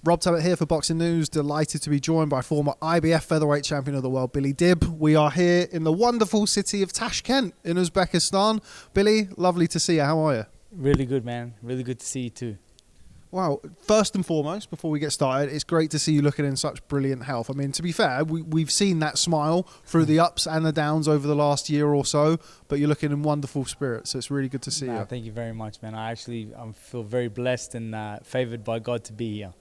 Rob Tebbutt here for Boxing News. Delighted to be joined by former IBF featherweight champion of the world, Billy Dib. We are here in the wonderful city of Tashkent in Uzbekistan. Billy, lovely to see you. How are you? Really good, man. Really good to see you too. Wow. First and foremost, before we get started, it's great to see you looking in such brilliant health. I mean, to be fair, we've seen that smile through the ups and the downs over the last year or so, but you're looking in wonderful spirits, so it's really good to see you. Thank you very much, man. I feel very blessed and favoured by God to be here.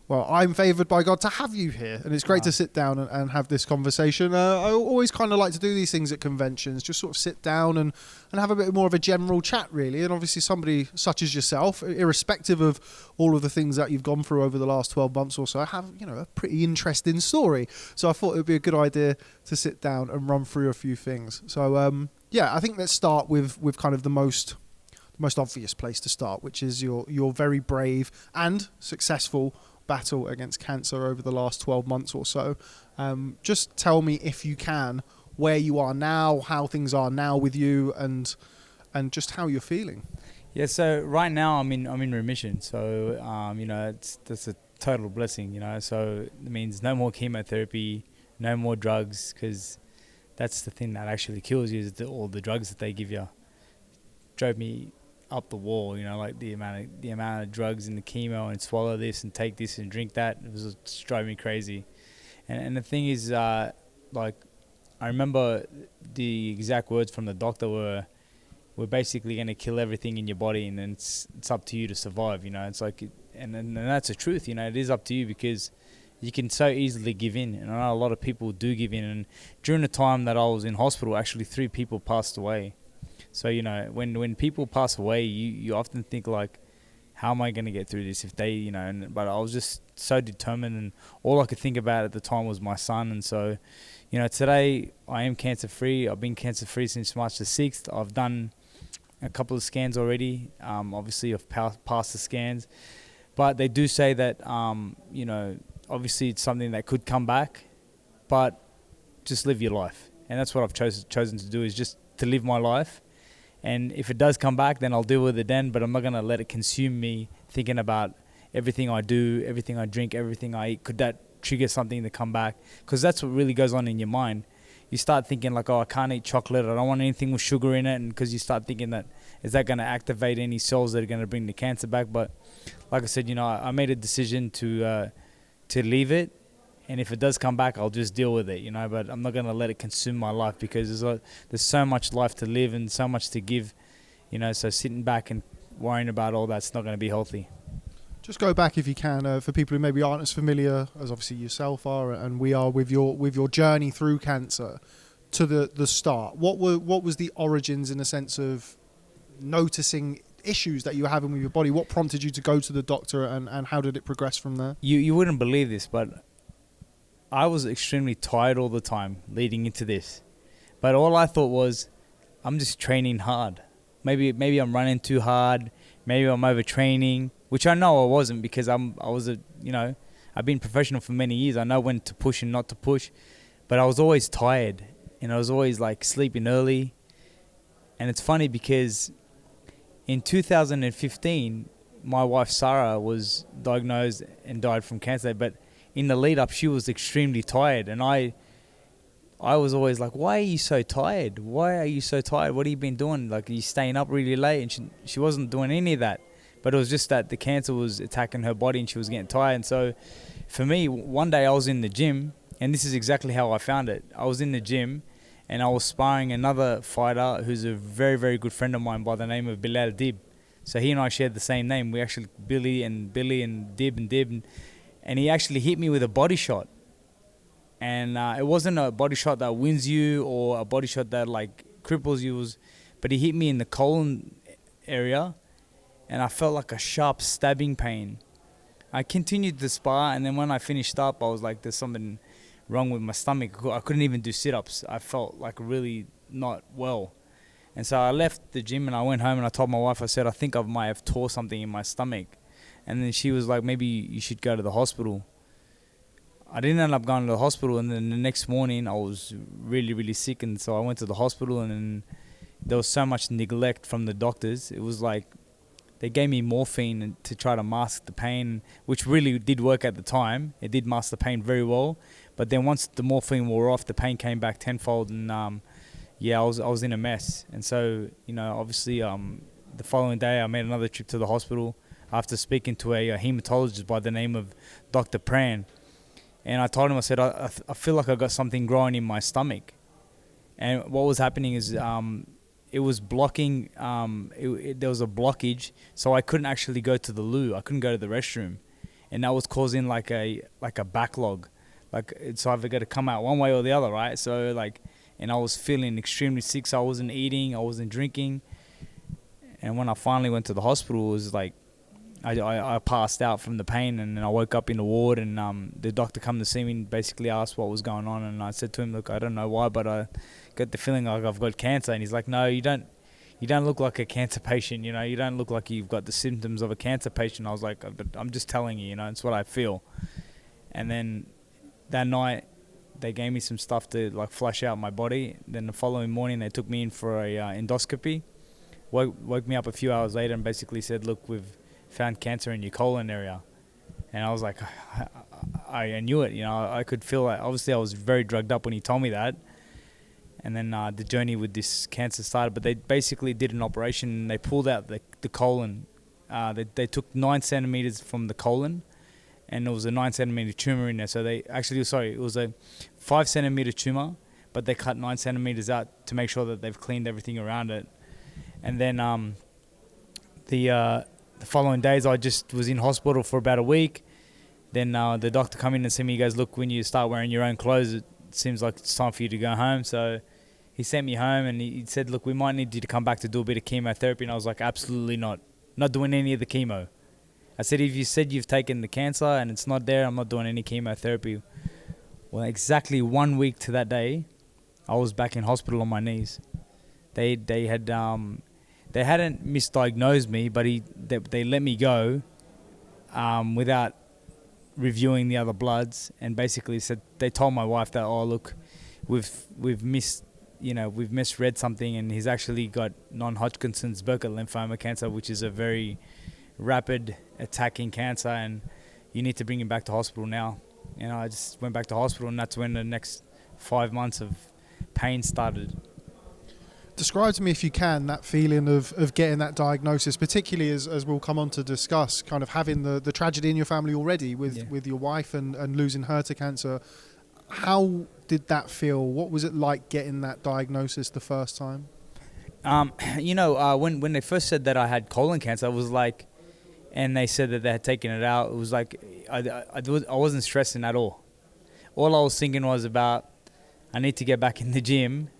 Well, I'm favoured by God to have you here, and it's great to sit down and have this conversation. I always kind of like to do these things at conventions, just sort of sit down and have a bit more of a general chat, really. And obviously somebody such as yourself, irrespective of all of the things that you've gone through over the last 12 months or so, have, you know, a pretty interesting story. So I thought it would be a good idea to sit down and run through a few things. So, yeah, I think let's start with kind of the most obvious place to start, which is your very brave and successful battle against cancer over the last 12 months or so. Just tell me, if you can, where you are now, how things are now with you, and just how you're feeling. Yeah, so right now I'm in remission. So you know, that's a total blessing, you know. So it means no more chemotherapy, no more drugs, because that's the thing that actually kills you, is all the drugs that they give you. Drove me up the wall, you know, like the amount of drugs and the chemo, and swallow this and take this and drink that. It was just driving me crazy. And the thing is, like, I remember the exact words from the doctor were, "We're basically going to kill everything in your body, and then it's up to you to survive." You know, it's like, and that's the truth. You know, it is up to you, because you can so easily give in, and I know a lot of people do give in. And during the time that I was in hospital, actually 3 people passed away. So, you know, when people pass away, you often think, like, how am I going to get through this if they, you know, but I was just so determined, and all I could think about at the time was my son. And so, you know, today I am cancer-free. I've been cancer-free since March the 6th. I've done a couple of scans already. Obviously, I've passed the scans. But they do say that, you know, obviously it's something that could come back, but just live your life. And that's what I've chosen to do, is just to live my life. And if it does come back, then I'll deal with it then, but I'm not going to let it consume me, thinking about everything I do, everything I drink, everything I eat. Could that trigger something to come back? Because that's what really goes on in your mind. You start thinking, like, oh, I can't eat chocolate, I don't want anything with sugar in it, and because you start thinking that, is that going to activate any cells that are going to bring the cancer back? But like I said, you know, I made a decision to leave it. And if it does come back, I'll just deal with it, you know. But I'm not going to let it consume my life, because there's so much life to live and so much to give, you know. So sitting back and worrying about all that's not going to be healthy. Just go back, if you can, for people who maybe aren't as familiar as obviously yourself are and we are with your journey through cancer to the start. What was the origins, in the sense of noticing issues that you were having with your body? What prompted you to go to the doctor, and how did it progress from there? You wouldn't believe this, but I was extremely tired all the time leading into this. But all I thought was, I'm just training hard. Maybe I'm running too hard. Maybe I'm overtraining, which I know I wasn't, because you know, I've been professional for many years. I know when to push and not to push. But I was always tired, and I was always, like, sleeping early. And it's funny, because in 2015, my wife Sarah was diagnosed and died from cancer, but in the lead up, she was extremely tired, and I was always like, "Why are you so tired? Why are you so tired? What have you been doing? Like, are you staying up really late?" And she wasn't doing any of that, but it was just that the cancer was attacking her body, and she was getting tired. And so, for me, one day I was in the gym, and this is exactly how I found it. I was in the gym, and I was sparring another fighter who's a very, very good friend of mine by the name of Billy Dib. So he and I shared the same name. We actually Billy and Dib. And he actually hit me with a body shot. And it wasn't a body shot that wins you or a body shot that, like, cripples you. But he hit me in the colon area, and I felt like a sharp stabbing pain. I continued to spar, and then when I finished up, I was like, there's something wrong with my stomach. I couldn't even do sit-ups. I felt like really not well. And so I left the gym, and I went home, and I told my wife, I said, I think I might have tore something in my stomach. And then she was like, maybe you should go to the hospital. I didn't end up going to the hospital, and then the next morning I was really, really sick, and so I went to the hospital, and then there was so much neglect from the doctors. It was like they gave me morphine to try to mask the pain, which really did work at the time. It did mask the pain very well. But then once the morphine wore off, the pain came back tenfold, and I was in a mess. And so, obviously, the following day I made another trip to the hospital after speaking to a hematologist by the name of Dr. Pran. And I told him, I said, I feel like I got something growing in my stomach. And what was happening is it was blocking, there was a blockage, so I couldn't actually go to the loo. I couldn't go to the restroom. And that was causing like a backlog. Like it's either got to come out one way or the other, right? So and I was feeling extremely sick, so I wasn't eating, I wasn't drinking. And when I finally went to the hospital, it was like, I passed out from the pain, and then I woke up in the ward, and the doctor come to see me and basically asked what was going on. And I said to him, look, I don't know why, but I got the feeling like I've got cancer. And he's like, no, you don't look like a cancer patient, you don't look like you've got the symptoms of a cancer patient. I was like, but I'm just telling you, it's what I feel. And then that night, they gave me some stuff to flush out my body. Then the following morning, they took me in for a endoscopy, woke me up a few hours later and basically said, look, we've found cancer in your colon area. And I was like, I knew it, I could feel it. Obviously I was very drugged up when he told me that. And then the journey with this cancer started, but they basically did an operation and they pulled out the colon. They took 9 centimeters from the colon, and it was a 9 centimeter tumor in there. So it was a 5 centimeter tumor, but they cut 9 centimeters out to make sure that they've cleaned everything around it. And then the following days, I just was in hospital for about a week. Then the doctor come in and see me. He goes, look, when you start wearing your own clothes, it seems like it's time for you to go home. So he sent me home, and he said, look, we might need you to come back to do a bit of chemotherapy. And I was like, absolutely not doing any of the chemo. I said, if you said you've taken the cancer and it's not there, I'm not doing any chemotherapy. Well, exactly 1 week to that day, I was back in hospital on my knees. They hadn't misdiagnosed me, but they let me go without reviewing the other bloods, and basically said, they told my wife that, oh look, we've misread something, and he's actually got non-Hodgkin's Burkitt lymphoma cancer, which is a very rapid attacking cancer, and you need to bring him back to hospital now. And I just went back to hospital, and that's when the next 5 months of pain started. Describe to me, if you can, that feeling of getting that diagnosis, particularly as we'll come on to discuss, kind of having the tragedy in your family already with your wife and losing her to cancer. How did that feel? What was it like getting that diagnosis the first time? When they first said that I had colon cancer, it was like, and they said that they had taken it out, it was like, I wasn't stressing at all. All I was thinking was about, I need to get back in the gym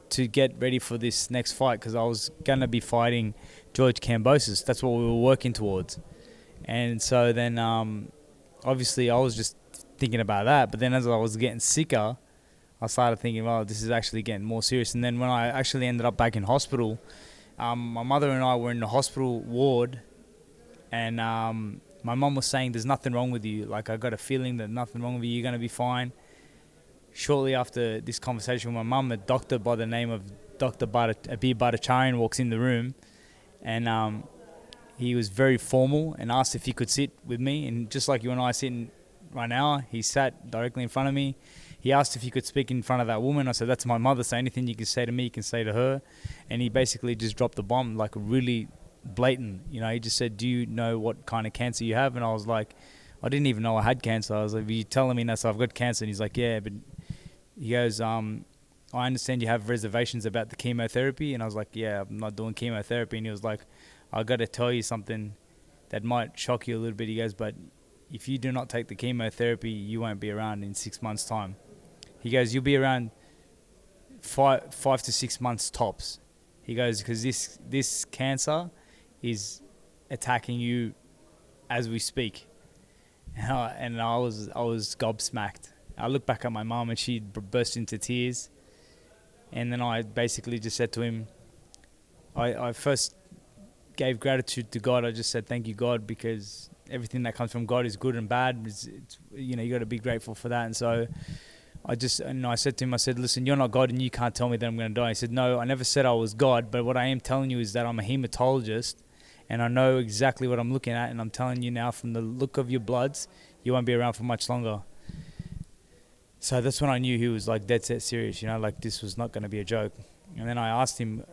to get ready for this next fight, because I was going to be fighting George Kambosos. That's what we were working towards. And so then, obviously, I was just thinking about that. But then as I was getting sicker, I started thinking, well, this is actually getting more serious. And then when I actually ended up back in hospital, my mother and I were in the hospital ward, and my mum was saying, there's nothing wrong with you. Like, I got a feeling that nothing wrong with you. You're going to be fine. Shortly after this conversation with my mum, a doctor by the name of Dr. Abir Bhattacharyan walks in the room, and he was very formal and asked if he could sit with me. And just like you and I are sitting right now, he sat directly in front of me. He asked if he could speak in front of that woman. I said, that's my mother, so anything you can say to me, you can say to her. And he basically just dropped the bomb, like really blatant. He just said, do you know what kind of cancer you have? And I was like, I didn't even know I had cancer. I was like, are you telling me that? So I've got cancer? And he's like, yeah, but he goes, I understand you have reservations about the chemotherapy. And I was like, yeah, I'm not doing chemotherapy. And he was like, I got to tell you something that might shock you a little bit. He goes, but if you do not take the chemotherapy, you won't be around in 6 months' time. He goes, you'll be around five to 6 months tops. He goes, because this cancer is attacking you as we speak. And I was gobsmacked. I looked back at my mum, and she burst into tears. And then I basically just said to him, I first gave gratitude to God. I just said, thank you, God, because everything that comes from God is good and bad. You got to be grateful for that. And so I said to him, I said, listen, you're not God, and you can't tell me that I'm going to die. He said, no, I never said I was God, but what I am telling you is that I'm a hematologist, and I know exactly what I'm looking at, and I'm telling you now, from the look of your bloods, you won't be around for much longer. So that's when I knew he was like dead set serious, like this was not going to be a joke. And then I asked him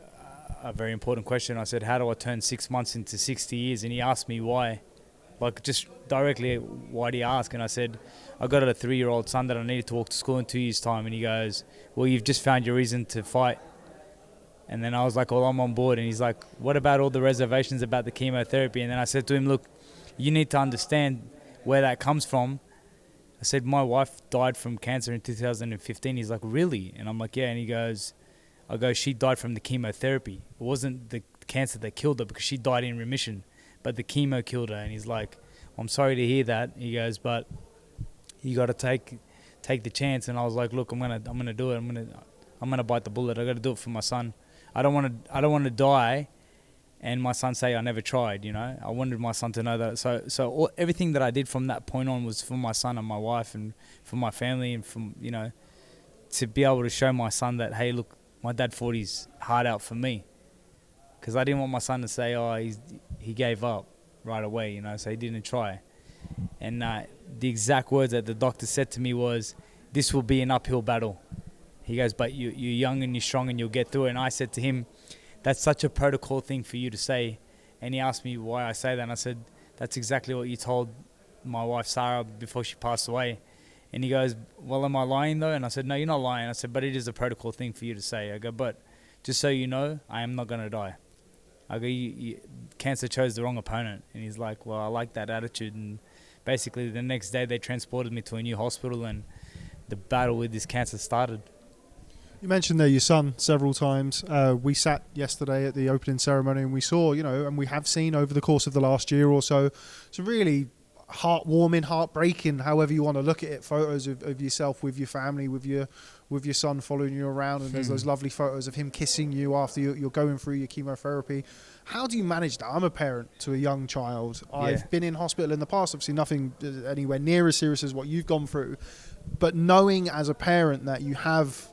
a very important question. I said, how do I turn 6 months into 60 years? And he asked me why. Like, just directly, why do you ask? And I said, I got a 3-year-old son that I needed to walk to school in 2 years' time. And he goes, well, you've just found your reason to fight. And then I was like, well, I'm on board. And he's like, what about all the reservations about the chemotherapy? And then I said to him, look, you need to understand where that comes from. I said, my wife died from cancer in 2015. He's like, really? And I'm like, yeah. And he goes, she died from the chemotherapy. It wasn't the cancer that killed her, because she died in remission, but the chemo killed her. And he's like, I'm sorry to hear that. He goes, but you got to take the chance. And I was like, look, I'm gonna do it. I'm gonna bite the bullet. I got to do it for my son. I don't want to die and my son say I never tried. I wanted my son to know that. So everything that I did from that point on was for my son and my wife and for my family, and to be able to show my son that, hey, look, my dad fought his heart out for me, because I didn't want my son to say, oh, he gave up right away, so he didn't try. And the exact words that the doctor said to me was, this will be an uphill battle. He goes, but you're young and you're strong and you'll get through it. And I said to him, that's such a protocol thing for you to say. And he asked me why I say that. And I said, that's exactly what you told my wife, Sarah, before she passed away. And he goes, well, am I lying though? And I said, no, you're not lying. I said, but it is a protocol thing for you to say. I go, but just so you know, I am not going to die. I go, cancer chose the wrong opponent. And he's like, well, I like that attitude. And basically the next day they transported me to a new hospital, and the battle with this cancer started. You mentioned there your son several times. We sat yesterday at the opening ceremony and we saw, and we have seen over the course of the last year or so, some really heartwarming, heartbreaking, however you want to look at it, photos of yourself with your family, with your son following you around, and there's those lovely photos of him kissing you after you're going through your chemotherapy. How do you manage that? I'm a parent to a young child. Yeah. I've been in hospital in the past, obviously nothing anywhere near as serious as what you've gone through, but knowing as a parent that you have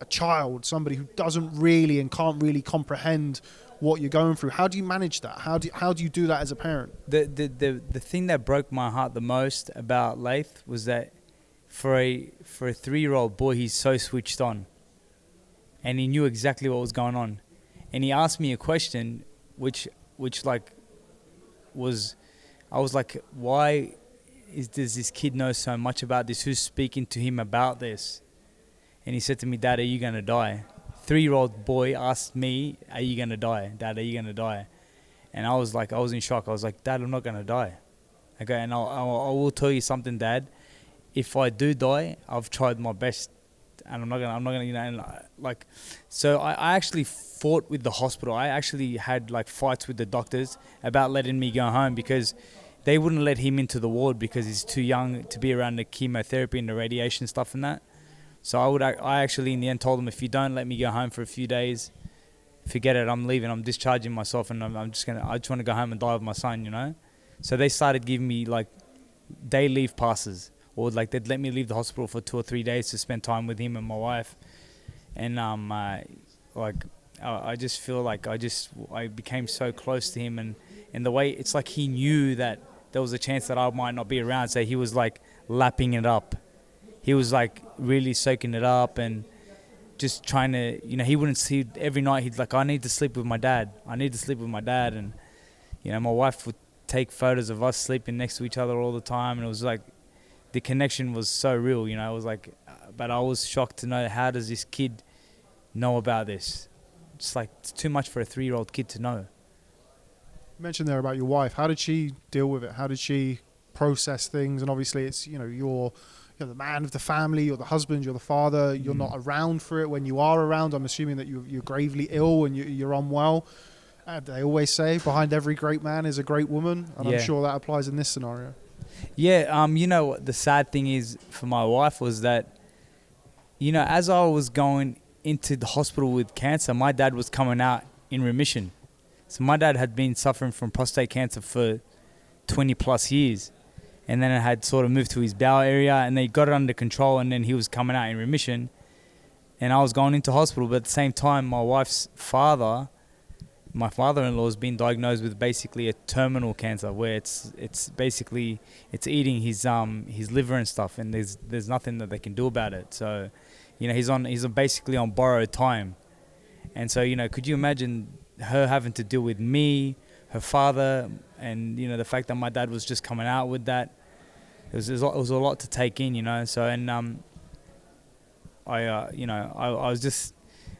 a child, somebody who doesn't really and can't really comprehend what you're going through, how do you manage that? How do you do that as a parent? The thing that broke my heart the most about Laith was that for a 3-year-old boy, he's so switched on, and he knew exactly what was going on. And he asked me a question which like was, I was like, why does this kid know so much about this? Who's speaking to him about this? And he said to me, Dad, are you going to die? 3-year-old boy asked me, are you going to die? Dad, are you going to die? And I was in shock. I was like, Dad, I'm not going to die. Okay, and I will tell you something, Dad. If I do die, I've tried my best, and I'm not gonna, so I actually fought with the hospital. I actually had fights with the doctors about letting me go home, because they wouldn't let him into the ward because he's too young to be around the chemotherapy and the radiation stuff and that. So I actually in the end told them, if you don't let me go home for a few days, forget it, I'm leaving, I'm discharging myself, and I just want to go home and die with my son, So they started giving me day leave passes, or they'd let me leave the hospital for 2 or 3 days to spend time with him and my wife. And I just feel like I became so close to him, and the way it's like he knew that there was a chance that I might not be around, so he was lapping it up. He was really soaking it up and just trying to, he wouldn't see every night. He'd I need to sleep with my dad. And, my wife would take photos of us sleeping next to each other all the time. And it was the connection was so real, it was but I was shocked to know, how does this kid know about this? It's too much for a 3-year-old kid to know. You mentioned there about your wife. How did she deal with it? How did she process things? And obviously it's, you're the man of the family, you're the husband, you're the father, you're not around for it. When you are around, I'm assuming that you're gravely ill and you're unwell. They always say behind every great man is a great woman, and I'm sure that applies in this scenario. Yeah, the sad thing is for my wife was that, as I was going into the hospital with cancer, my dad was coming out in remission. So my dad had been suffering from prostate cancer for 20 plus years. And then it had sort of moved to his bowel area, and they got it under control, and then he was coming out in remission. And I was going into hospital, but at the same time, my wife's father my father-in-law has been diagnosed with basically a terminal cancer, where it's basically it's eating his liver and stuff, and there's nothing that they can do about it. So, he's basically on borrowed time, and so could you imagine her having to deal with me, her father, and the fact that my dad was just coming out with that. It was a lot to take in, So I was just.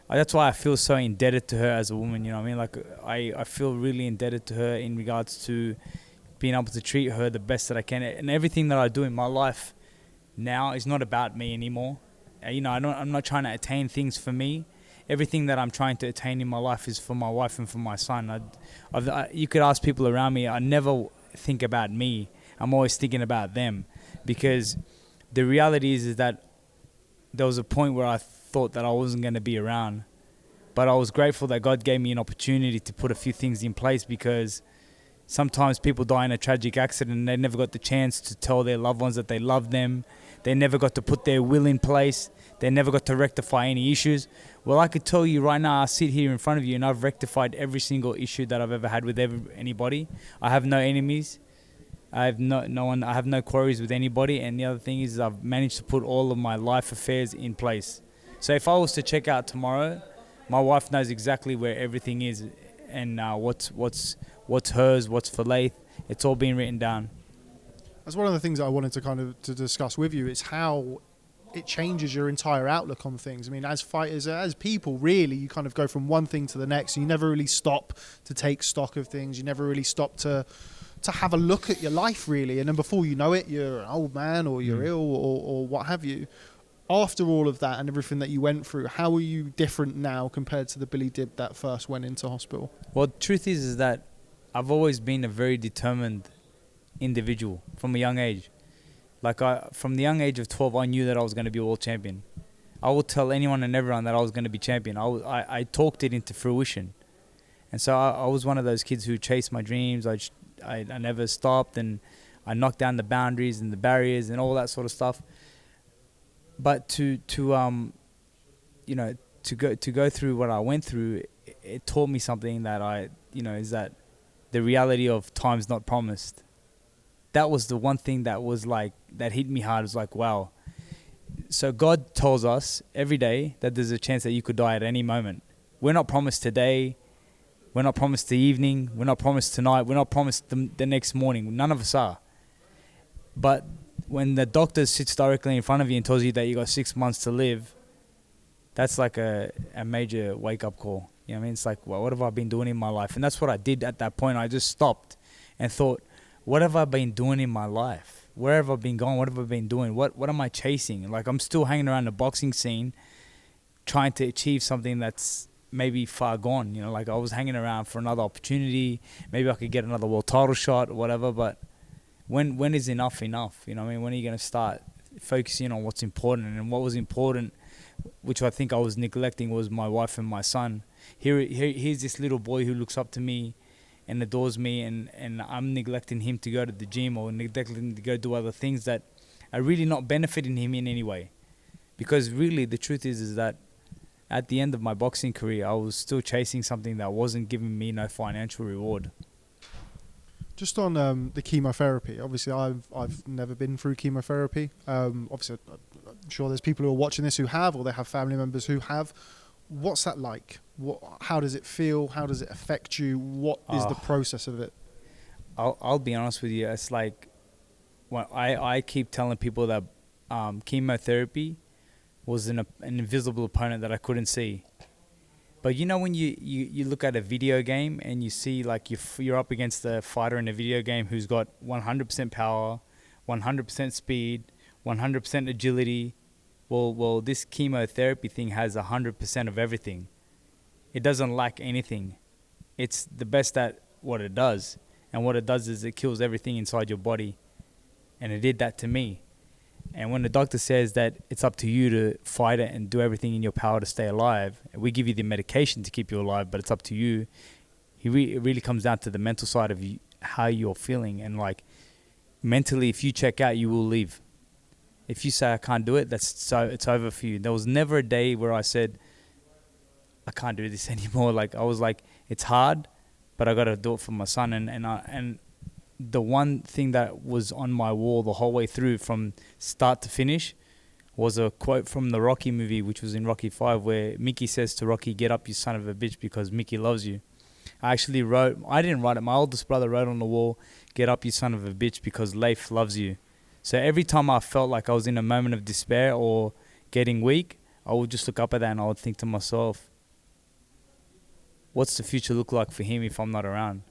That's why I feel so indebted to her as a woman, Like I feel really indebted to her in regards to being able to treat her the best that I can. And everything that I do in my life now is not about me anymore. I'm not trying to attain things for me. Everything that I'm trying to attain in my life is for my wife and for my son. You could ask people around me, I never think about me. I'm always thinking about them, because the reality is that there was a point where I thought that I wasn't going to be around, but I was grateful that God gave me an opportunity to put a few things in place, because sometimes people die in a tragic accident and they never got the chance to tell their loved ones that they love them. They never got to put their will in place. They never got to rectify any issues. Well, I could tell you right now, I sit here in front of you and I've rectified every single issue that I've ever had with anybody. I have no enemies. I have no one. I have no quarries with anybody. And the other thing is, I've managed to put all of my life affairs in place. So if I was to check out tomorrow, my wife knows exactly where everything is, and what's hers, what's for Laith. It's all been written down. That's one of the things I wanted to discuss with you, is how it changes your entire outlook on things. I mean, as fighters, as people, really, you kind of go from one thing to the next. You never really stop to take stock of things. You never really stop to have a look at your life, really. And then before you know it, you're an old man, or you're ill, or what have you. After all of that and everything that you went through, how are you different now compared to the Billy Dib that first went into hospital? Well, the truth is that I've always been a very determined individual from a young age. From the young age of 12, I knew that I was going to be a world champion. I would tell anyone and everyone that I was going to be champion. I talked it into fruition. And so I was one of those kids who chased my dreams. I never stopped, and I knocked down the boundaries and the barriers and all that sort of stuff. But to go through what I went through, it taught me something that is that the reality of time's not promised. That was the one thing that was that hit me hard. It was like, wow. So God tells us every day that there's a chance that you could die at any moment. We're not promised today. We're not promised the evening. We're not promised tonight. We're not promised the next morning. None of us are. But when the doctor sits directly in front of you and tells you that you got 6 months to live, that's like a major wake-up call. You know what I mean? It's like, well, what have I been doing in my life? And that's what I did at that point. I just stopped and thought, what have I been doing in my life? Where have I been going? What have I been doing? What am I chasing? Like, I'm still hanging around the boxing scene trying to achieve something that's maybe far gone. Like, I was hanging around for another opportunity. Maybe I could get another world title shot or whatever, but when is enough? You know what I mean? When are you going to start focusing on what's important? And what was important, which I think I was neglecting, was my wife and my son. Here's this little boy who looks up to me and adores me, and I'm neglecting him to go to the gym, or neglecting him to go do other things that are really not benefiting him in any way. Because really, the truth is that at the end of my boxing career, I was still chasing something that wasn't giving me no financial reward. Just on the chemotherapy, obviously I've never been through chemotherapy. Obviously, I'm sure there's people who are watching this who have, or they have family members who have. What's that like? How does it feel? How does it affect you? What is the process of it? I'll be honest with you. It's like, I keep telling people that chemotherapy was an invisible opponent that I couldn't see. But when you look at a video game and you see like you're up against a fighter in a video game who's got 100% power, 100% speed, 100% agility. Well, this chemotherapy thing has 100% of everything. It doesn't lack anything. It's the best at what it does. And what it does is it kills everything inside your body. And it did that to me. And when the doctor says that it's up to you to fight it and do everything in your power to stay alive, we give you the medication to keep you alive, but it's up to you. It really comes down to the mental side of how you're feeling. And like, mentally, if you check out, you will leave. If you say, I can't do it, it's over for you. There was never a day where I said, I can't do this anymore. Like, I was like, it's hard, but I got to do it for my son. And the one thing that was on my wall the whole way through from start to finish was a quote from the Rocky movie, which was in Rocky 5, where Mickey says to Rocky, "Get up, you son of a bitch," because Mickey loves you. I didn't write it, my oldest brother wrote on the wall, "Get up, you son of a bitch, because Leif loves you." So every time I felt like I was in a moment of despair or getting weak, I would just look up at that and I would think to myself, what's the future look like for him if I'm not around?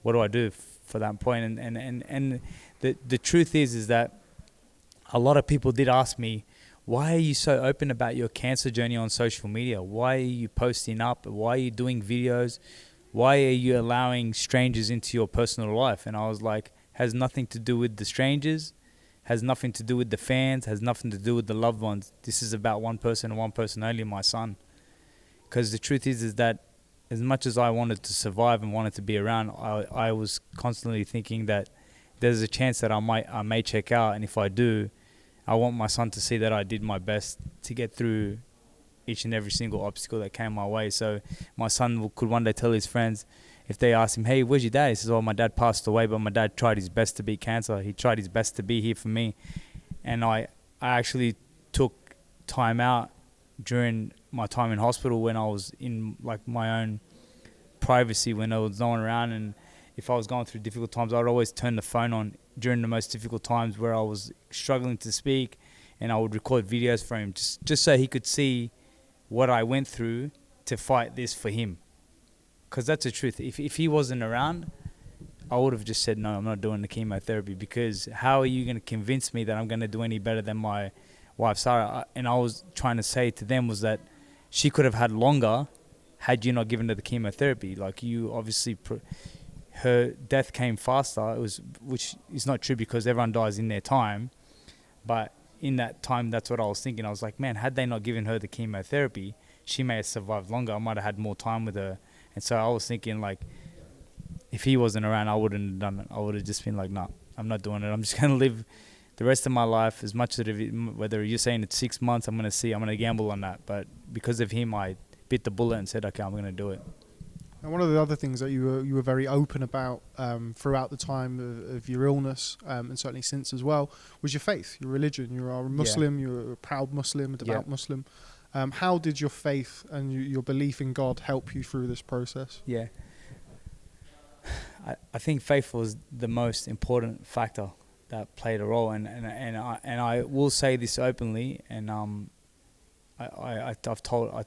What do I do for that point? And the truth is that a lot of people did ask me, why are you so open about your cancer journey on social media? Why are you posting up? Why are you doing videos? Why are you allowing strangers into your personal life? And I was like, has nothing to do with the strangers, has nothing to do with the fans, has nothing to do with the loved ones. This is about one person and one person only, my son. Because the truth is that as much as I wanted to survive and wanted to be around, I was constantly thinking that there's a chance that I may check out, and if I do, I want my son to see that I did my best to get through each and every single obstacle that came my way. So my son could one day tell his friends, if they ask him, "Hey, where's your dad?" He says, "Oh, my dad passed away, but my dad tried his best to beat cancer. He tried his best to be here for me." And I actually took time out during my time in hospital when I was in like my own privacy, when there was no one around. And if I was going through difficult times, I would always turn the phone on during the most difficult times where I was struggling to speak, and I would record videos for him just so he could see what I went through to fight this for him. Because that's the truth. If he wasn't around, I would have just said, no, I'm not doing the chemotherapy, because how are you going to convince me that I'm going to do any better than my wife, Sarah? And I was trying to say to them was that she could have had longer had you not given her the chemotherapy. Like, you obviously, her death came faster, which is not true because everyone dies in their time. But in that time, that's what I was thinking. I was like, man, had they not given her the chemotherapy, she may have survived longer. I might have had more time with her. And so I was thinking, like, if he wasn't around, I wouldn't have done it. I would have just been like, no, I'm not doing it. I'm just going to live the rest of my life as much as whether you're saying it's 6 months, I'm going to gamble on that. But because of him, I bit the bullet and said, okay, I'm going to do it. And one of the other things that you were very open about throughout the time of your illness, and certainly since as well, was your faith, your religion. You are a Muslim, you're a proud Muslim, a devout Muslim. How did your faith and your belief in God help you through this process? Yeah. I think faith was the most important factor that played a role, and I will say this openly, and I'd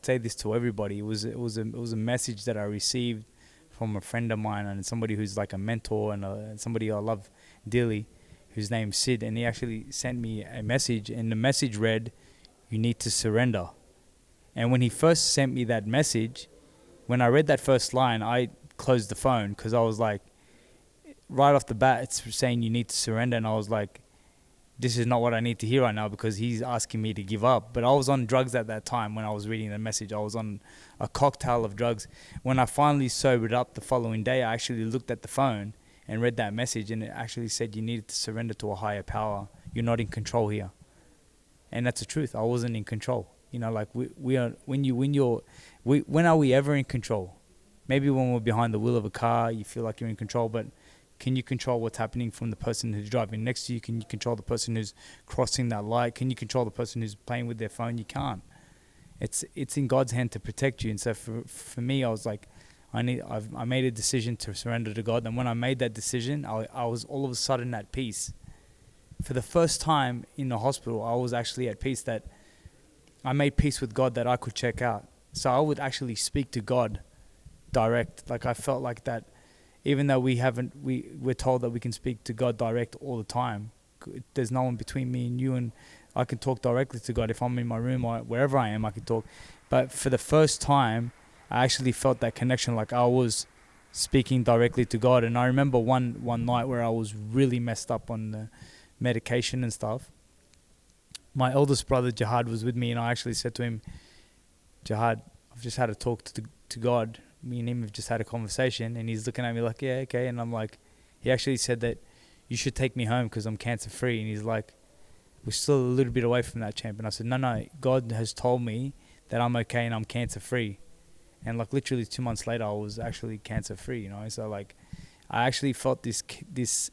say this to everybody. It was a message that I received from a friend of mine and somebody who's like a mentor and somebody I love dearly, whose name's Sid, and he actually sent me a message, and the message read, "You need to surrender." And when he first sent me that message, when I read that first line, I closed the phone because I was like, right off the bat, it's saying you need to surrender. And I was like, this is not what I need to hear right now, because he's asking me to give up. But I was on drugs at that time when I was reading the message. I was on a cocktail of drugs. When I finally sobered up the following day, I actually looked at the phone and read that message, and it actually said you needed to surrender to a higher power. You're not in control here. And that's the truth. I wasn't in control. You know, like when are we ever in control? Maybe when we're behind the wheel of a car, you feel like you're in control, but can you control what's happening from the person who's driving next to you? Can you control the person who's crossing that light? Can you control the person who's playing with their phone? You can't. It's in God's hand to protect you. And so for me, I was like, I made a decision to surrender to God. And when I made that decision, I was all of a sudden at peace. For the first time in the hospital, I was actually at peace, that I made peace with God that I could check out. So I would actually speak to God direct. Like, I felt like that, even though we're told that we can speak to God direct all the time. There's no one between me and you, and I can talk directly to God. If I'm in my room or wherever I am, I can talk. But for the first time, I actually felt that connection, like I was speaking directly to God. And I remember one night where I was really messed up on the medication and stuff. My eldest brother, Jihad, was with me, and I actually said to him, Jihad, I've just had a talk to God. Me and him have just had a conversation, and he's looking at me like, yeah, okay. And I'm like, he actually said that you should take me home because I'm cancer free. And he's like, we're still a little bit away from that, champ. And I said, no, God has told me that I'm okay and I'm cancer free. and like literally 2 months later I was actually cancer free, you know. So like I actually felt this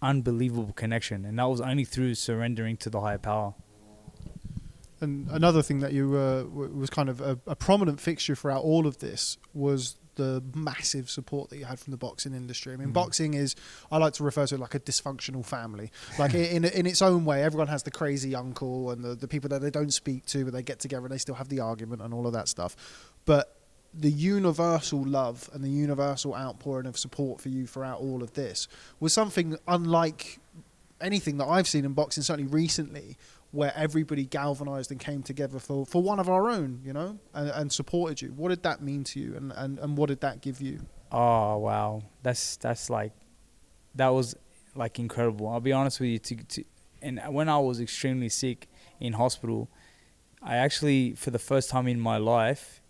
unbelievable connection, and that was only through surrendering to the higher power. And another thing that you was kind of a prominent fixture throughout all of this was the massive support that you had from the boxing industry. I mean, boxing is, I like to refer to it like a dysfunctional family. Like in its own way, everyone has the crazy uncle and the people that they don't speak to, but they get together and they still have the argument and all of that stuff. But the universal love and the universal outpouring of support for you throughout all of this was something unlike anything that I've seen in boxing, certainly recently, where everybody galvanized and came together for one of our own, you know, and supported you. What did that mean to you, and what did that give you? Oh, wow. That's like, that was like incredible. I'll be honest with you. And when I was extremely sick in hospital, I actually, for the first time in my life,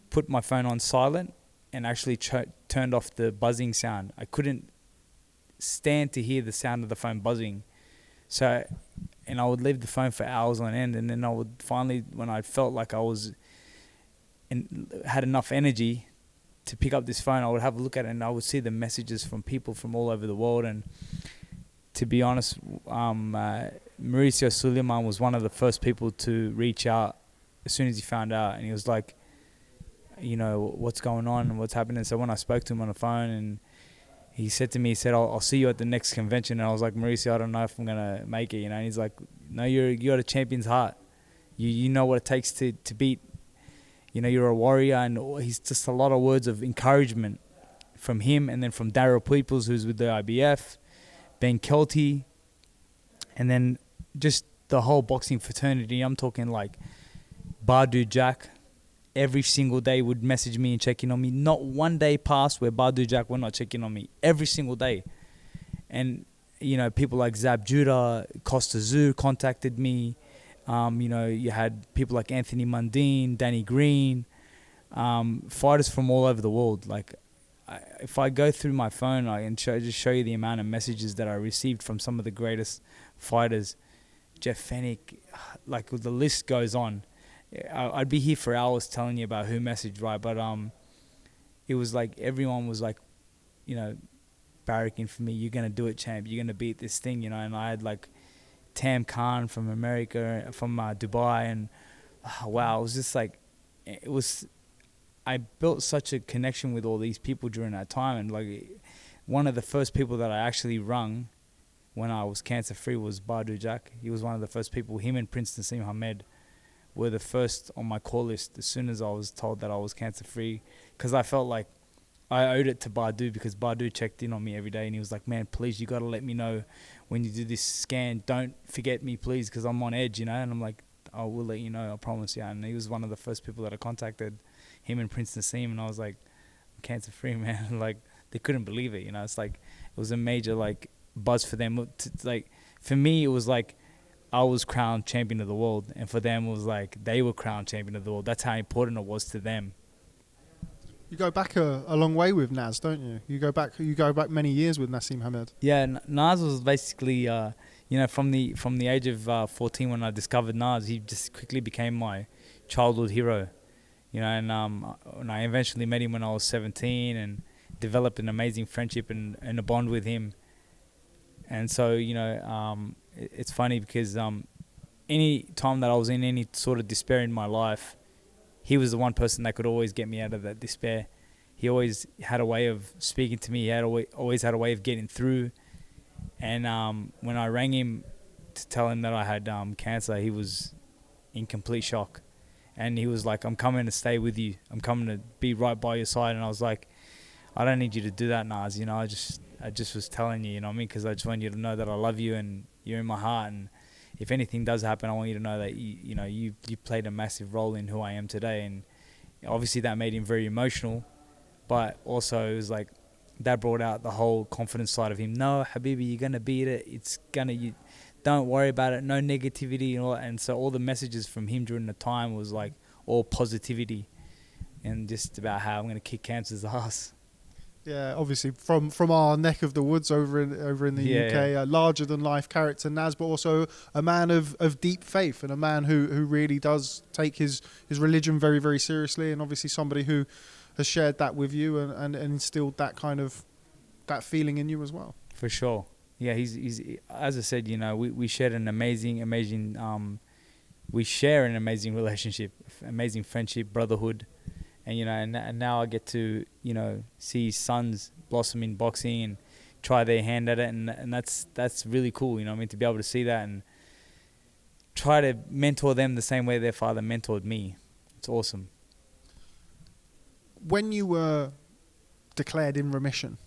put my phone on silent and actually turned off the buzzing sound. I couldn't stand to hear the sound of the phone buzzing. So, and I would leave the phone for hours on end, and then I would finally, when I felt like I was had enough energy to pick up this phone, I would have a look at it, and I would see the messages from people from all over the world. And to be honest, Mauricio Suleiman was one of the first people to reach out as soon as he found out, and he was like, you know, what's going on and what's happening. So when I spoke to him on the phone, and he said to me, he said, I'll see you at the next convention. And I was like, Mauricio, I don't know if I'm going to make it, you know. And he's like, no, you got a champion's heart. You know what it takes to beat, you know, you're a warrior. And he's just a lot of words of encouragement from him, and then from Daryl Peoples, who's with the IBF, Ben Kelty, and then just the whole boxing fraternity. I'm talking like Badu Jack. Every single day would message me and check in on me. Not one day passed where Badu Jack were not checking on me. Every single day. And, you know, people like Zab Judah, Costa Zoo contacted me. You know, you had people like Anthony Mundine, Danny Green, fighters from all over the world. Like, if I go through my phone, I can just show you the amount of messages that I received from some of the greatest fighters. Jeff Fennick, like the list goes on. I'd be here for hours telling you about who messaged, right? But it was like everyone was like, you know, barracking for me. You're gonna do it, champ. You're gonna beat this thing, you know. And I had like Tam Khan from America, from Dubai, and wow, it was just like, it was. I built such a connection with all these people during that time, and like one of the first people that I actually rung when I was cancer free was Badu Jack. He was one of the first people. Him and Prince Naseem Hamed were the first on my call list as soon as I was told that I was cancer free, because I felt like I owed it to Badu, because Badu checked in on me every day, and he was like, man, please, you got to let me know when you do this scan. Don't forget me, please, because I'm on edge, you know. And I'm like, I will let you know, I promise you. And he was one of the first people that I contacted, him and Prince Naseem, and I was like, I'm cancer free, man. Like, they couldn't believe it, you know. It's like, it was a major like buzz for them. Like, for me, it was like I was crowned champion of the world, and for them it was like they were crowned champion of the world. That's how important it was to them. You go back a long way with Nas, don't you? You go back many years with Naseem Hamed. Yeah, Nas was basically, you know, from the age of 14 when I discovered Nas, he just quickly became my childhood hero. You know, and when I eventually met him when I was 17, and developed an amazing friendship and a bond with him. And so, you know, it's funny because any time that I was in any sort of despair in my life, he was the one person that could always get me out of that despair. He always had a way of speaking to me. He had always had a way of getting through. And when I rang him to tell him that I had cancer, he was in complete shock. And he was like, I'm coming to stay with you. I'm coming to be right by your side. And I was like, I don't need you to do that, Nas. You know, I just was telling you, you know what I mean? Because I just want you to know that I love you and you're in my heart. And if anything does happen, I want you to know that you played a massive role in who I am today. And obviously that made him very emotional, but also it was like that brought out the whole confidence side of him. No, Habibi, you're gonna beat it. Don't worry about it. No negativity and all. And so all the messages from him during the time was like all positivity, and just about how I'm gonna kick cancer's ass. Yeah, obviously from our neck of the woods over in the UK, a larger than life character, Nas, but also a man of deep faith, and a man who really does take his religion very, very seriously, and obviously somebody who has shared that with you and instilled that kind of that feeling in you as well. For sure. Yeah, he's as I said, you know, we shared an amazing we share an amazing relationship, amazing friendship, brotherhood. And, you know, and now I get to, you know, see sons blossom in boxing and try their hand at it. And that's really cool, you know what I mean, to be able to see that and try to mentor them the same way their father mentored me. It's awesome. When you were declared in remission,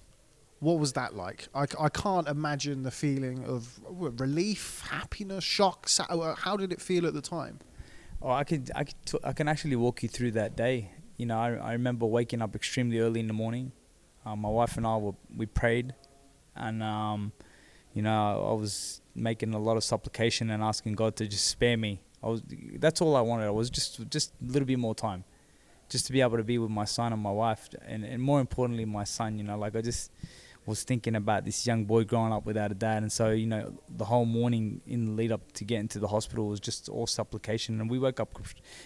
what was that like? I can't imagine the feeling of relief, happiness, shock. How did it feel at the time? Oh, I can actually walk you through that day. You know, I remember waking up extremely early in the morning. My wife and I we prayed, and you know, I was making a lot of supplication and asking God to just spare me. That's all I wanted. I was just a little bit more time, just to be able to be with my son and my wife, and more importantly, my son. You know, like I just was thinking about this young boy growing up without a dad, and so, you know, the whole morning in the lead up to getting to the hospital was just all supplication. And we woke up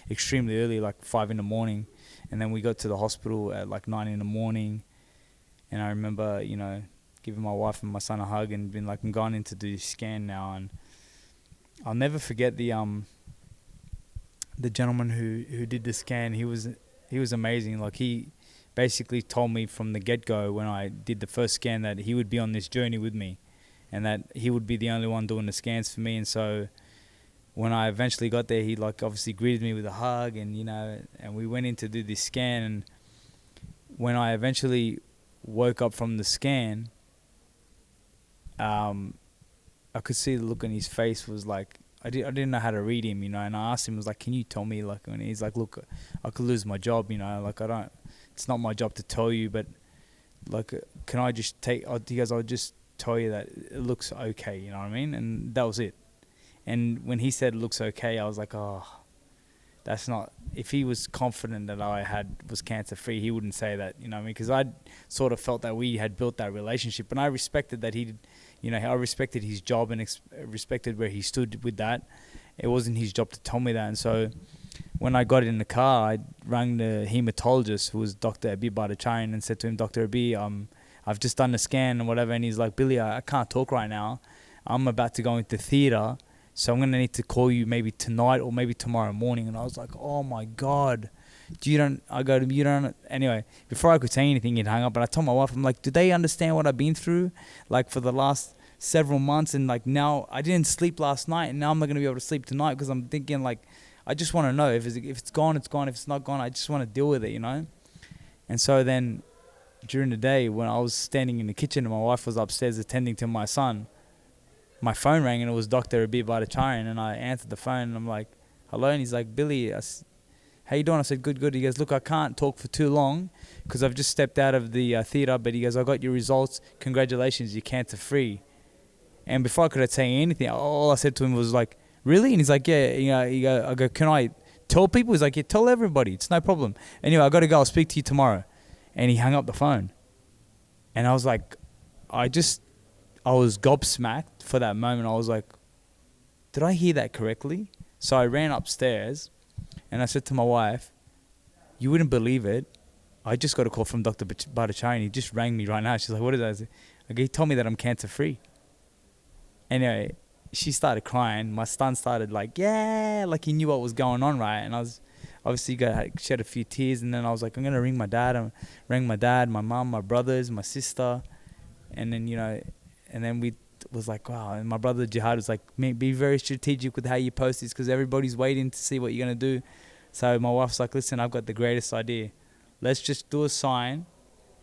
extremely early, like 5 in the morning. And then we got to the hospital at like 9 in the morning. And I remember, you know, giving my wife and my son a hug and being like, I'm going in to do this scan now. And I'll never forget the gentleman who did the scan. He was amazing. Like, he basically told me from the get-go when I did the first scan that he would be on this journey with me and that he would be the only one doing the scans for me. And so when I eventually got there, he like obviously greeted me with a hug, and, you know, and we went in to do this scan. And when I eventually woke up from the scan, I could see the look on his face was like, I didn't know how to read him, you know. And I asked him, I was like, can you tell me, like, and he's like, look, I could lose my job, you know, like it's not my job to tell you, but like, can I just he goes, I'll just tell you that it looks okay, you know what I mean? And that was it. And when he said it looks okay, I was like, oh, that's not, if he was confident that I was cancer free, he wouldn't say that, you know what I mean? Because I sort of felt that we had built that relationship, and I respected that he, you know, I respected his job and respected where he stood with that. It wasn't his job to tell me that. And so when I got in the car, I rang the hematologist, who was Dr. Abi Bhattacharyan, and said to him, Dr. Abi, I've just done the scan and whatever. And he's like, Billy, I can't talk right now. I'm about to go into theater, so I'm going to need to call you maybe tonight or maybe tomorrow morning. And I was like, oh my God. Anyway, before I could say anything, he'd hung up. And I told my wife, I'm like, do they understand what I've been through? Like, for the last several months, and like, now I didn't sleep last night, and now I'm not going to be able to sleep tonight, because I'm thinking, like, I just want to know if it's gone, it's gone. If it's not gone, I just want to deal with it, you know? And so then during the day, when I was standing in the kitchen and my wife was upstairs attending to my son, my phone rang, and it was Dr. Abi Bhattacharyan, and I answered the phone, and I'm like, hello? And he's like, Billy, how you doing? I said, good. He goes, look, I can't talk for too long because I've just stepped out of the theater, but he goes, I got your results. Congratulations, you're cancer free. And before I could say anything, all I said to him was like, really? And he's like, yeah. You know, I go, can I tell people? He's like, yeah, tell everybody. It's no problem. Anyway, I got to go. I'll speak to you tomorrow. And he hung up the phone. And I was like, I was gobsmacked for that moment. I was like, did I hear that correctly? So I ran upstairs and I said to my wife, you wouldn't believe it. I just got a call from Dr. Bhattacharyan. He just rang me right now. She's like, what is that? I said, okay, he told me that I'm cancer free. Anyway, she started crying. My son started like, yeah, like he knew what was going on, right? And I was obviously shed a few tears. And then I was like, I'm going to ring my dad. I rang my dad, my mom, my brothers, my sister. And then, you know, and then we was like, wow. And my brother Jihad was like, be very strategic with how you post this, because everybody's waiting to see what you're going to do. So my wife's like, listen, I've got the greatest idea. Let's just do a sign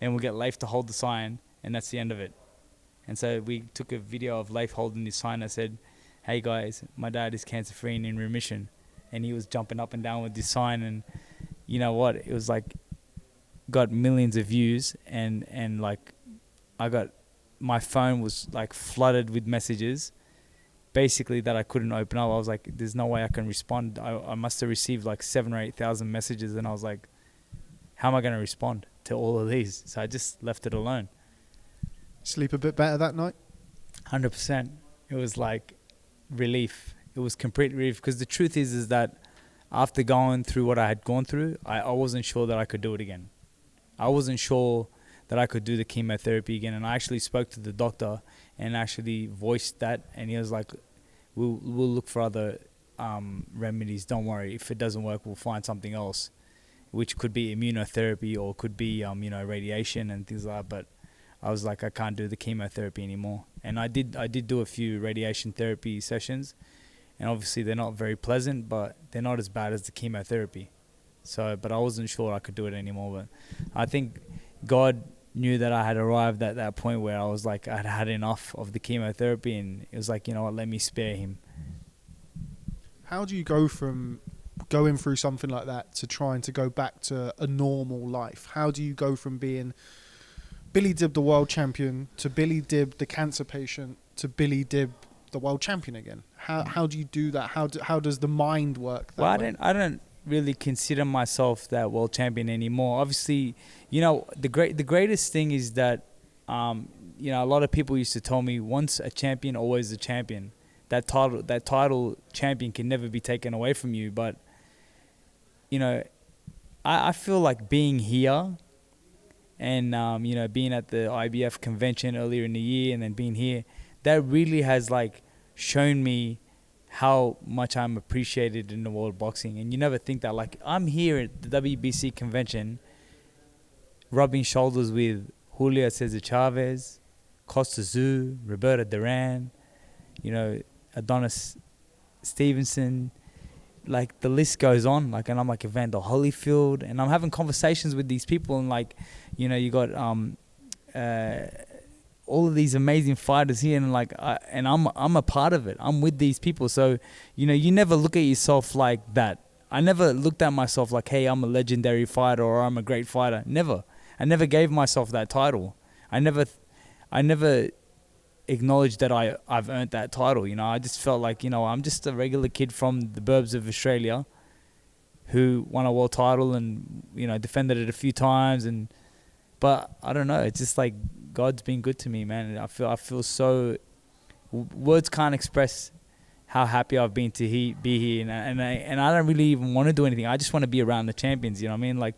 and we'll get Leif to hold the sign, and that's the end of it. And so we took a video of Leif holding this sign that said, hey guys, my dad is cancer free and in remission. And he was jumping up and down with this sign, and you know what? It was like, got millions of views, and like my phone was like flooded with messages basically that I couldn't open up. I was like, there's no way I can respond. I must have received like 7,000 or 8,000 messages, and I was like, how am I going to respond to all of these. So I just left it alone. Sleep a bit better that night? 100%. It was like relief. It was complete relief, because the truth is that after going through what I had gone through, I wasn't sure that I could do it again. I wasn't sure that I could do the chemotherapy again. And I actually spoke to the doctor and actually voiced that. And he was like, we'll look for other remedies. Don't worry. If it doesn't work, we'll find something else, which could be immunotherapy or could be, radiation and things like that. But I was like, I can't do the chemotherapy anymore. And I did do a few radiation therapy sessions. And obviously they're not very pleasant, but they're not as bad as the chemotherapy. So, but I wasn't sure I could do it anymore. But I think God knew that I had arrived at that point where I was like, I'd had enough of the chemotherapy, and it was like, you know what, let me spare him. How do you go from going through something like that to trying to go back to a normal life? How do you go from being Billy Dib, the world champion, to Billy Dib, the cancer patient, to Billy Dib, the world champion again? How do you do that? How does the mind work that way? I don't really consider myself that world champion anymore. Obviously, the greatest thing is that a lot of people used to tell me, once a champion, always a champion. That title champion can never be taken away from you. But I feel like being here and being at the IBF convention earlier in the year and then being here, that really has like shown me how much I'm appreciated in the world of boxing. And you never think that. Like, I'm here at the WBC convention rubbing shoulders with Julio Cesar Chavez, Costa Tszyu, Roberto Duran, Adonis Stevenson, like the list goes on. Like, and I'm like Evander Holyfield, and I'm having conversations with these people, and like, you got all of these amazing fighters here, and like, I'm a part of it. I'm with these people, so you never look at yourself like that. I never looked at myself like, hey, I'm a legendary fighter or I'm a great fighter. Never. I never gave myself that title. I never acknowledged that I've earned that title. I just felt like, I'm just a regular kid from the burbs of Australia who won a world title and, defended it a few times. But I don't know. It's just like God's been good to me, man. And I feel so, words can't express how happy I've been to be here. And I don't really even want to do anything. I just want to be around the champions, you know what I mean? Like,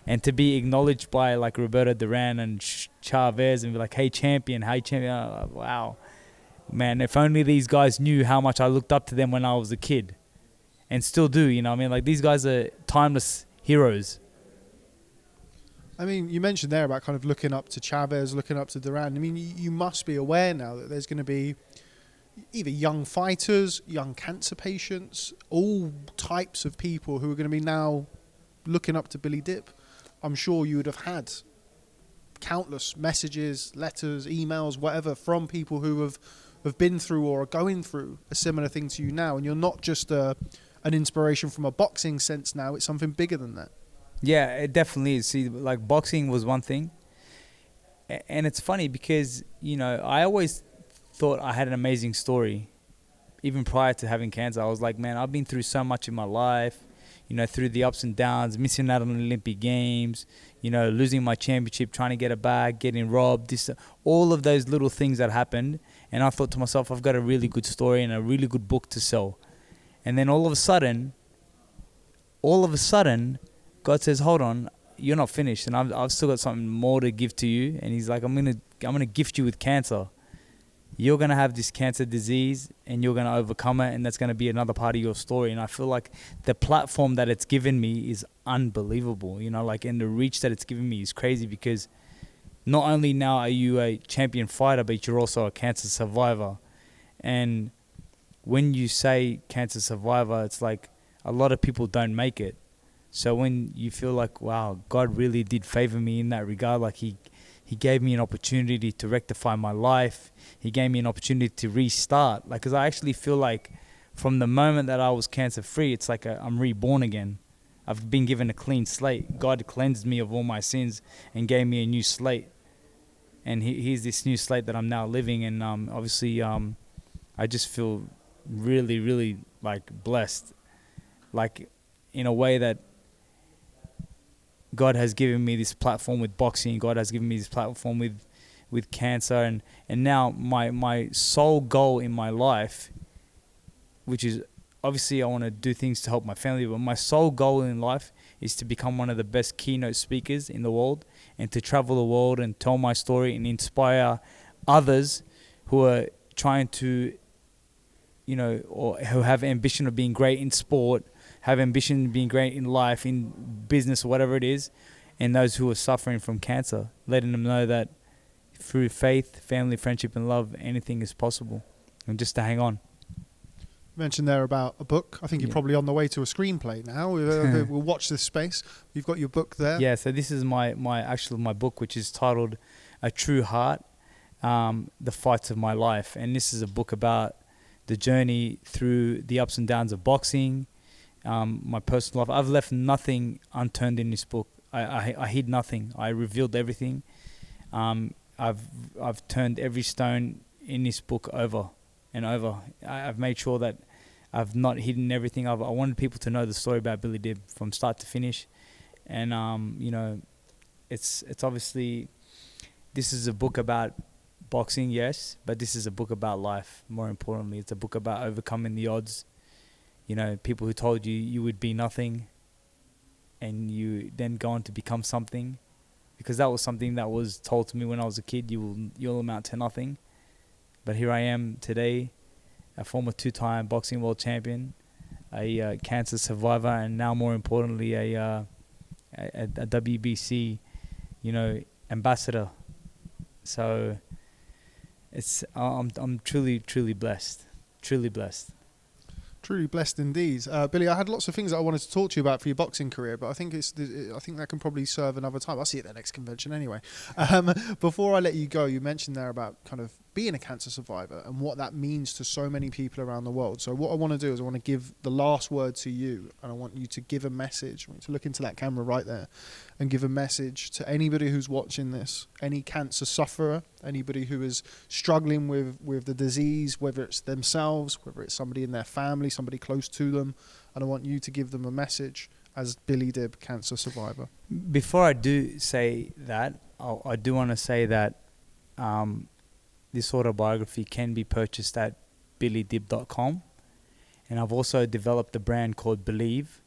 and to be acknowledged by like Roberto Duran and Chavez and be like, hey, champion, wow. Man, if only these guys knew how much I looked up to them when I was a kid and still do, you know what I mean? Like, these guys are timeless heroes. I mean, you mentioned there about kind of looking up to Chavez, looking up to Duran. I mean, you must be aware now that there's going to be either young fighters, young cancer patients, all types of people who are going to be now looking up to Billy Dib. I'm sure you would have had countless messages, letters, emails, whatever, from people who have been through or are going through a similar thing to you now. And you're not just an inspiration from a boxing sense now. It's something bigger than that. Yeah, it definitely is. See, like, boxing was one thing. And it's funny because, I always thought I had an amazing story. Even prior to having cancer, I was like, man, I've been through so much in my life. Through the ups and downs, missing out on the Olympic Games, losing my championship, trying to get it back, getting robbed, all of those little things that happened. And I thought to myself, I've got a really good story and a really good book to sell. And then all of a sudden, God says, hold on, you're not finished. And I've still got something more to give to you. And he's like, I'm gonna gift you with cancer. You're going to have this cancer disease and you're going to overcome it, and that's going to be another part of your story. And I feel like the platform that it's given me is unbelievable, and the reach that it's given me is crazy, because not only now are you a champion fighter, but you're also a cancer survivor. And when you say cancer survivor, it's like a lot of people don't make it. So when you feel like, wow, God really did favor me in that regard, like He gave me an opportunity to rectify my life. He gave me an opportunity to restart. Like, because I actually feel like from the moment that I was cancer-free, it's like I'm reborn again. I've been given a clean slate. God cleansed me of all my sins and gave me a new slate. And here's this new slate that I'm now living. And obviously, I just feel really, really, like, blessed. Like, in a way that God has given me this platform with boxing. God has given me this platform with cancer, and now my sole goal in my life, which is obviously I want to do things to help my family, but my sole goal in life is to become one of the best keynote speakers in the world, and to travel the world and tell my story and inspire others who are trying to, or who have ambition of being great in sport, have ambition of being great in life, in business, or whatever it is, and those who are suffering from cancer, letting them know that through faith, family, friendship, and love, anything is possible, and just to hang on. You mentioned there about a book. I think you're probably on the way to a screenplay now. We'll watch this space. You've got your book there. Yeah, so this is my book, which is titled A True Heart, The Fights of My Life. And this is a book about the journey through the ups and downs of boxing, my personal life. I've left nothing unturned in this book. I hid nothing. I revealed everything. I've turned every stone in this book over and over. I've made sure that I've not hidden everything. I wanted people to know the story about Billy Dib from start to finish. And, it's obviously, this is a book about boxing, yes, but this is a book about life. More importantly, it's a book about overcoming the odds. People who told you would be nothing, and you then go on to become something, because that was something that was told to me when I was a kid. You'll amount to nothing. But here I am today, a former 2-time boxing world champion, a cancer survivor, and now more importantly a WBC, ambassador. So I'm truly blessed, truly blessed. Truly blessed indeed. Billy, I had lots of things that I wanted to talk to you about for your boxing career, but I think that can probably serve another time. I'll see you at the next convention anyway. Before I let you go, you mentioned there about kind of being a cancer survivor and what that means to so many people around the world. So what I want to do is I want to give the last word to you, and I want you to give a message. I want you to look into that camera right there and give a message to anybody who's watching this, any cancer sufferer, anybody who is struggling with the disease, whether it's themselves, whether it's somebody in their family, somebody close to them, and I want you to give them a message as Billy Dib, cancer survivor. Before I do say that, I do want to say that this autobiography can be purchased at billydib.com, and I've also developed a brand called Believe,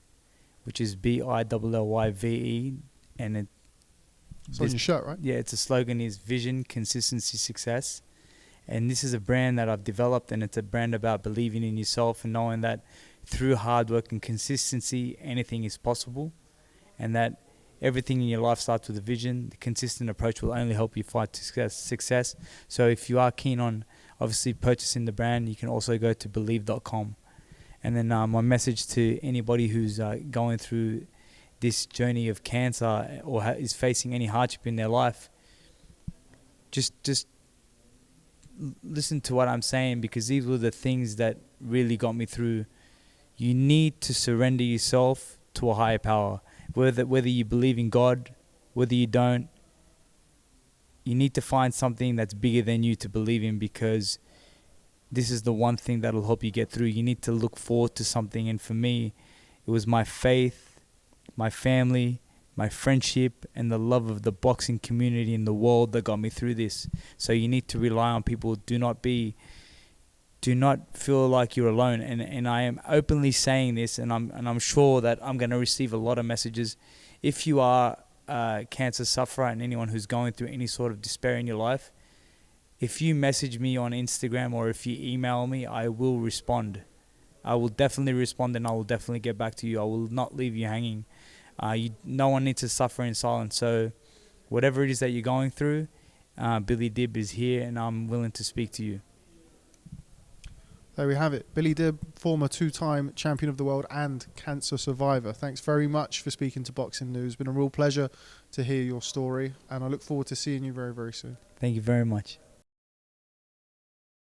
which is BILLYVE, and it's on your shirt, right? Yeah, its slogan is Vision, Consistency, Success. And this is a brand that I've developed, and it's a brand about believing in yourself and knowing that through hard work and consistency, anything is possible, and that everything in your life starts with a vision. The consistent approach will only help you find success. So if you are keen on obviously purchasing the brand, you can also go to believe.com. And then my message to anybody who's going through this journey of cancer or is facing any hardship in their life, just listen to what I'm saying, because these were the things that really got me through. You need to surrender yourself to a higher power. Whether you believe in God, whether you don't, you need to find something that's bigger than you to believe in, because this is the one thing that'll help you get through. You need to look forward to something. And for me, it was my faith, my family, my friendship, and the love of the boxing community in the world that got me through this. So you need to rely on people. Do not feel like you're alone. And I am openly saying this, and I'm sure that I'm going to receive a lot of messages. If you are a cancer sufferer and anyone who's going through any sort of despair in your life, if you message me on Instagram or if you email me, I will respond. I will definitely respond, and I will definitely get back to you. I will not leave you hanging. No one needs to suffer in silence. So whatever it is that you're going through, Billy Dib is here, and I'm willing to speak to you. There we have it. Billy Dib, former 2-time champion of the world and cancer survivor. Thanks very much for speaking to Boxing News. It's been a real pleasure to hear your story, and I look forward to seeing you very, very soon. Thank you very much.